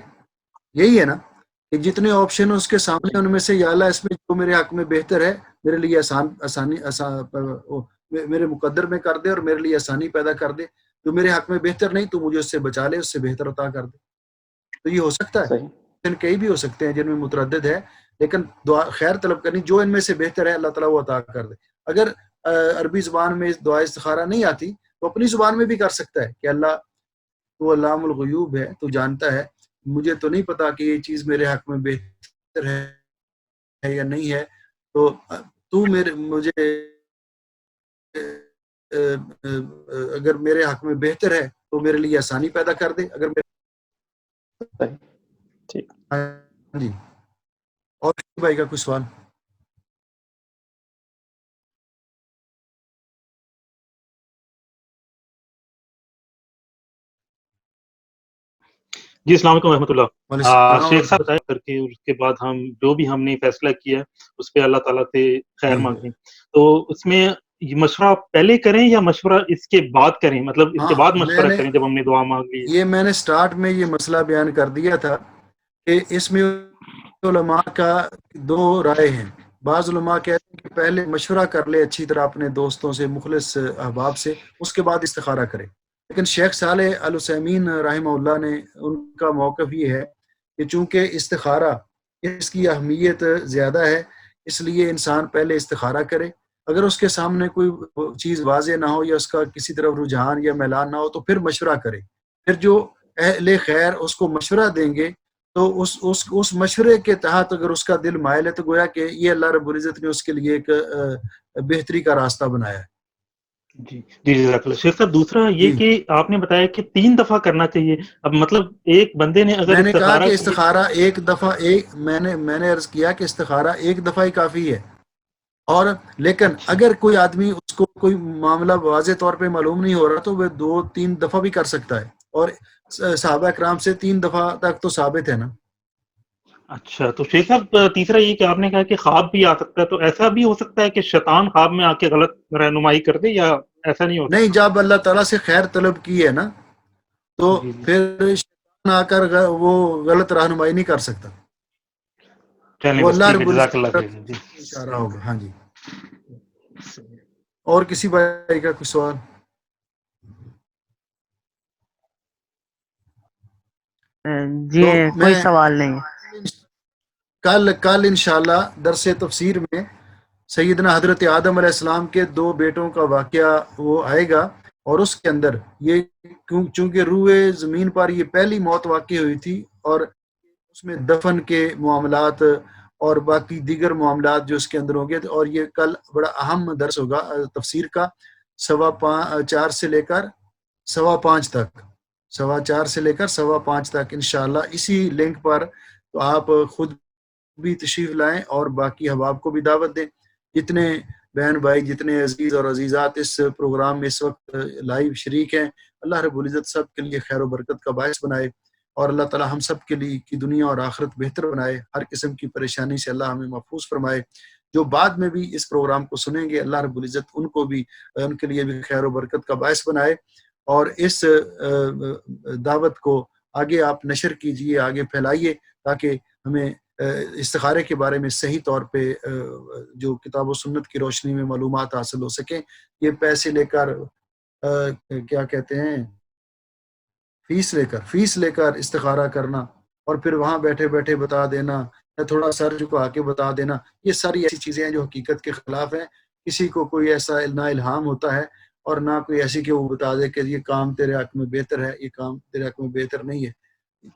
یہی ہے نا کہ جتنے آپشن اس کے سامنے ان میں سے یا اللہ اس میں جو میرے حق میں بہتر ہے میرے لیے میرے مقدر میں کر دے اور میرے لیے آسانی پیدا کر دے، جو میرے حق میں بہتر نہیں تو مجھے اس سے بچا لے، اس سے بہتر عطا کر دے۔ تو یہ ہو سکتا ہے، صحیح، کئی بھی ہو سکتے ہیں جن میں متردد ہے، لیکن دعا خیر طلب کرنی، جو ان میں سے بہتر ہے اللہ تعالیٰ وہ عطا کر دے۔ اگر عربی زبان میں دعا استخارہ نہیں آتی تو اپنی زبان میں بھی کر سکتا ہے کہ اللہ تو علام الغیوب ہے، تو جانتا ہے، مجھے تو نہیں پتا کہ یہ چیز میرے حق میں بہتر ہے یا نہیں ہے، تو مجھے اگر میرے حق میں بہتر ہے تو میرے لیے آسانی پیدا کر دے۔ اگر صحیح، ٹھیک۔ ہاں جی، اور بھائی کا کوئی سوال؟ جی السلام علیکم ورحمۃ اللہ۔ السلام شیخ صاحب بتایا کر کے اس کے بعد ہم جو بھی ہم نے فیصلہ کیا اس پہ اللہ تعالیٰ سے خیر مانگیں، تو اس میں مشورہ پہلے کریں یا مشورہ اس کے بعد کریں، مطلب اس کے بعد مشورہ کریں جب ہم نے دعا مانگ لی؟ یہ میں نے سٹارٹ میں یہ مسئلہ بیان کر دیا تھا کہ اس میں علماء کا 2 رائے ہیں۔ بعض علماء کہتے ہیں کہ پہلے مشورہ کر لے اچھی طرح اپنے دوستوں سے، مخلص احباب سے، اس کے بعد استخارہ کرے۔ لیکن شیخ صالح العثیمین رحمہ اللہ نے ان کا موقف یہ ہے کہ چونکہ استخارہ اس کی اہمیت زیادہ ہے اس لیے انسان پہلے استخارہ کرے، اگر اس کے سامنے کوئی چیز واضح نہ ہو یا اس کا کسی طرف رجحان یا میلان نہ ہو تو پھر مشورہ کرے، پھر جو اہل خیر اس کو مشورہ دیں گے تو اس مشورے کے تحت اگر اس کا دل مائل ہے تو گویا کہ یہ اللہ رب العزت نے اس کے لیے ایک بہتری کا راستہ بنایا ہے۔ جی جی جزاک اللہ شیخ صاحب. دوسرا یہ جی کہ آپ نے بتایا کہ 3 دفعہ کرنا چاہیے. اب مطلب ایک بندے نے اگر میں نے کہا کہ استخارہ کیا، استخارہ ایک دفعہ میں نے عرض کیا کہ استخارہ ایک دفعہ ہی کافی ہے. اور لیکن اچھا اگر کوئی آدمی اس کو کوئی معاملہ واضح طور پہ معلوم نہیں ہو رہا تو وہ 2-3 دفعہ بھی کر سکتا ہے. اور صحابہ کرام سے 3 دفعہ تک تو ثابت ہے نا. اچھا. تو شیخ صاحب تیسرا یہ کہ آپ نے کہا کہ خواب بھی آ سکتا ہے، تو ایسا بھی ہو سکتا ہے کہ شیطان خواب میں آ کے غلط رہنمائی کر دے، یا ایسا نہیں ہو نہیں، سکتا؟ جب اللہ تعالیٰ سے خیر طلب کی ہے نا تو جی جی پھر شیطان آ کر وہ غلط رہنمائی نہیں کر سکتا. چلیں وہ بس اللہ ٹھیک ہے، رب العزت جزاک کی اللہ طرف خیر. جی اشارہ ہوگا. ہاں جی. اور کسی بھائی کا کوئی سوال؟ جی تو کوئی میں سوال نہیں. کل انشاءاللہ درس تفسیر میں سیدنا حضرت آدم علیہ السلام کے 2 بیٹوں کا واقعہ وہ آئے گا. اور اس کے اندر یہ چونکہ روئے زمین پر یہ پہلی موت واقع ہوئی تھی، اور اس میں دفن کے معاملات اور باقی دیگر معاملات جو اس کے اندر ہوں گے. اور یہ کل بڑا اہم درس ہوگا تفسیر کا، 4:15 سے لے کر 5:15 تک، 4:15 سے لے کر 5:15 تک انشاءاللہ اسی لنک پر. تو آپ خود بھی تشریف لائیں اور باقی احباب کو بھی دعوت دیں. جتنے بہن بھائی، جتنے عزیز اور عزیزات اس پروگرام میں اس وقت لائیو شریک ہیں، اللہ رب العزت سب کے لیے خیر و برکت کا باعث بنائے، اور اللہ تعالی ہم سب کے لیے کی دنیا اور آخرت بہتر بنائے. ہر قسم کی پریشانی سے اللہ ہمیں محفوظ فرمائے. جو بعد میں بھی اس پروگرام کو سنیں گے، اللہ رب العزت ان کو بھی، ان کے لیے بھی خیر و برکت کا باعث بنائے. اور اس دعوت کو آگے آپ نشر کیجئے، آگے پھیلائیے، تاکہ ہمیں استخارے کے بارے میں صحیح طور پہ جو کتاب و سنت کی روشنی میں معلومات حاصل ہو سکیں. یہ پیسے لے کر کیا کہتے ہیں، فیس لے کر استخارہ کرنا اور پھر وہاں بیٹھے بیٹھے بتا دینا، یا تھوڑا سر جھکا کے بتا دینا، یہ ساری ایسی چیزیں ہیں جو حقیقت کے خلاف ہیں. کسی کو کوئی ایسا نہ الہام ہوتا ہے اور نہ کوئی ایسی کہ وہ بتا دے کہ یہ کام تیرے حق میں بہتر ہے، یہ کام تیرے حق میں بہتر نہیں ہے.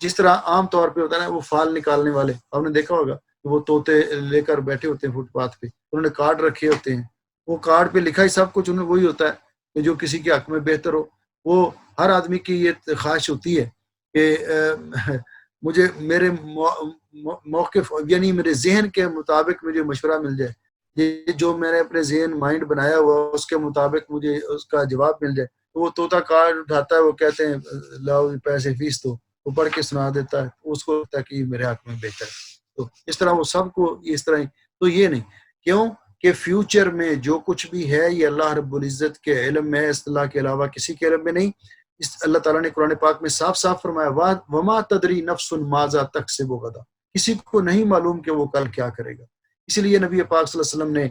جس طرح عام طور پہ ہوتا ہے نا، وہ فال نکالنے والے آپ نے دیکھا ہوگا کہ وہ طوطے لے کر بیٹھے ہوتے ہیں فٹ پاتھ پہ، انہوں نے کارڈ رکھے ہوتے ہیں. وہ کارڈ پہ لکھا ہی سب کچھ انہیں وہی ہوتا ہے کہ جو کسی کے حق میں بہتر ہو. وہ ہر آدمی کی یہ خواہش ہوتی ہے کہ مجھے میرے موقف یعنی میرے ذہن کے مطابق مجھے مشورہ مل جائے، یہ جو میں نے اپنے ذہن مائنڈ بنایا ہوا اس کے مطابق مجھے اس کا جواب مل جائے. تو وہ طوطا کارڈ اٹھاتا ہے، وہ کہتے ہیں لاؤ پیسے فیس دو، وہ پڑھ کے سنا دیتا ہے، اس کو لگتا ہے کہ میرے حق میں بہتر ہے. تو اس طرح وہ سب کو اس طرح. تو یہ نہیں، کیوں کہ فیوچر میں جو کچھ بھی ہے یہ اللہ رب العزت کے علم میں ہے، اس اللہ کے علاوہ کسی کے علم میں نہیں. اللہ تعالیٰ نے قرآن پاک میں صاف صاف فرمایا وما تدری نفس ماذا تکسب غدا، کسی کو نہیں معلوم کہ وہ کل کیا کرے گا. اسی لیے نبی پاک صلی اللہ علیہ وسلم نے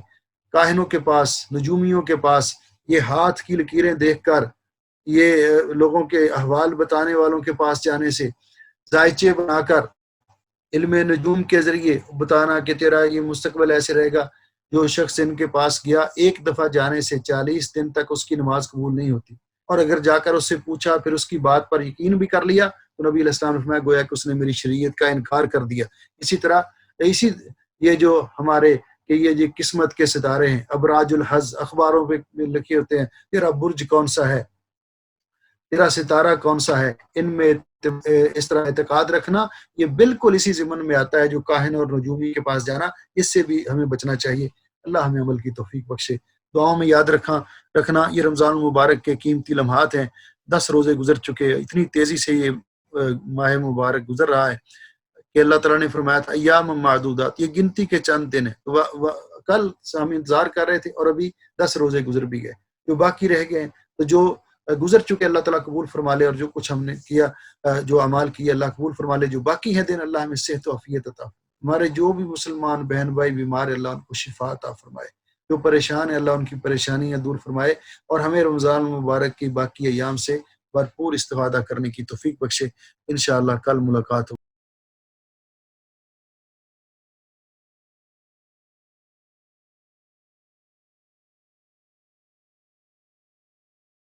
کاہنوں کے پاس، نجومیوں کے پاس یہ ہاتھ کی لکیریں دیکھ کر، یہ لوگوں کے احوال بتانے والوں کے پاس جانے سے، ذائچے بنا کر علم نجوم کے ذریعے بتانا کہ تیرا یہ مستقبل ایسے رہے گا. جو شخص ان کے پاس گیا، ایک دفعہ جانے سے 40 دن تک اس کی نماز قبول نہیں ہوتی. اور اگر جا کر اس سے پوچھا، پھر اس کی بات پر یقین بھی کر لیا، تو نبی علیہ السلام نے فرمایا گویا کہ اس نے میری شریعت کا انکار کر دیا. اسی طرح یہ جو ہمارے کہ یہ قسمت کے ستارے ہیں، ابراج الحظ اخباروں پہ لکھے ہوتے ہیں، تیرا برج کون سا ہے، تیرا ستارہ کون سا ہے، ان میں اس طرح اعتقاد رکھنا یہ بالکل اسی ضمن میں آتا ہے جو کاہن اور نجومی کے پاس جانا. اس سے بھی ہمیں بچنا چاہیے. اللہ ہمیں عمل کی توفیق بخشے. دعاؤں میں یاد رکھنا یہ رمضان المبارک کے قیمتی لمحات ہیں. 10 روزے گزر چکے، اتنی تیزی سے یہ ماہ مبارک گزر رہا ہے کہ اللہ تعالیٰ نے فرمایا تھا ایام معدودات، یہ گنتی کے چند دن ہیں. کل ہم انتظار کر رہے تھے اور ابھی 10 روزے گزر بھی گئے، جو باقی رہ گئے ہیں. تو جو گزر چکے اللہ تعالیٰ قبول فرما لے، اور جو کچھ ہم نے کیا، جو اعمال کیے اللہ قبول فرما لے. جو باقی ہیں دن، اللہ ہمیں صحت و عافیت عطا. ہمارے جو بھی مسلمان بہن بھائی بیمار ہے، اللہ ان کو شفا عطا فرمائے. جو پریشان ہے، اللہ ان کی پریشانیاں دور فرمائے، اور ہمیں رمضان المبارک کی باقی ایام سے بھرپور استفادہ کرنے کی توفیق بخشے. انشاءاللہ کل ملاقات ہو.